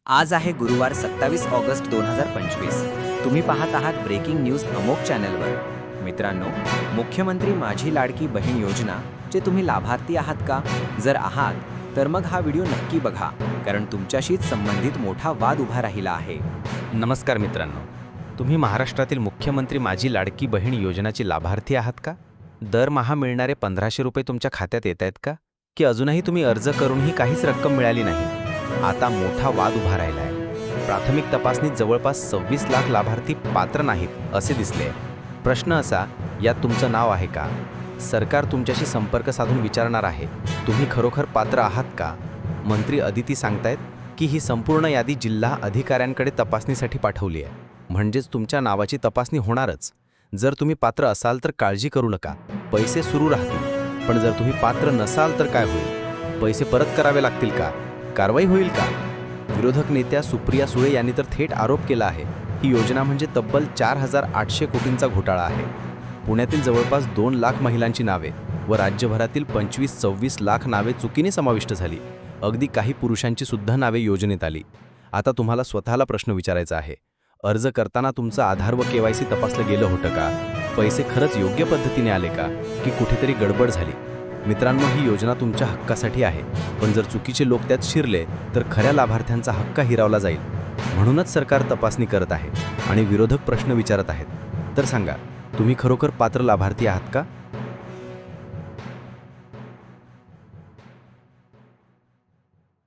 आज आहे गुरुवार 27 ऑगस्ट 2025. तुम्ही पाहत आहात ब्रेकिंग न्यूज अमोक चॅनलवर. मित्रांनो, मुख्यमंत्री माझी लाडकी बहीण योजना जे तुम्ही लाभार्थी आहात का? जर आहात तर मग हा व्हिडिओ नक्की बघा, कारण तुमच्याशीच संबंधित मोठा वाद उभा राहिला आहे. नमस्कार मित्रांनो, तुम्ही महाराष्ट्रातील मुख्यमंत्री माझी लाडकी बहीण योजनाची लाभार्थी आहात का? दरमहा मिळणारे 1500 रुपये तुमच्या खात्यात येत आहेत का? की अजूनही तुम्ही अर्ज करूनही काहीच रक्कम मिळाली नाही? आता मोठा वाद उभा राहिला आहे. प्राथमिक तपासणीत जवळपास 26 लाख लाभार्थी पात्र नाहीत असे दिसले. प्रश्न असा, यात तुमचं नाव आहे का? सरकार तुमच्याशी संपर्क साधून विचारणार आहे, तुम्ही खरोखर पात्र आहात का? मंत्री अदिती सांगतायत की ही संपूर्ण यादी जिल्हा अधिकाऱ्यांकडे तपासणीसाठी पाठवली आहे, म्हणजेच तुमच्या नावाची तपासणी होणारच. जर तुम्ही पात्र असाल तर काळजी करू नका, पैसे सुरू राहतील. पण जर तुम्ही पात्र नसाल तर काय होईल? पैसे परत करावे लागतील का? कारवाई होईल का? विरोधक नेत्या सुप्रिया सुळे यांनी तर थेट आरोप केला आहे, ही योजना म्हणजे तब्बल 4800 कोटींचा घोटाळा आहे. पुण्यातील जवळपास 2 लाख महिलांची नावे व राज्यभरातील 25-26 लाख नावे चुकीने समाविष्ट झाली. अगदी काही पुरुषांची सुद्धा नावे योजनेत आली. आता तुम्हाला स्वतःला प्रश्न विचारायचा आहे, अर्ज करताना तुमचं आधार व KYC तपासलं गेलं होतं का? पैसे खरंच योग्य पद्धतीने आले का? की कुठेतरी गडबड झाली? मित्रांनो, ही योजना तुमच्या हक्कासाठी आहे, पण जर चुकीचे लोक त्यात शिरले तर खऱ्या लाभार्थ्यांचा हक्क हिरावला जाईल. म्हणूनच सरकार तपासणी करत आहे आणि विरोधक प्रश्न विचारत आहेत. तर सांगा, तुम्ही खरोखर पात्र लाभार्थी आहात का?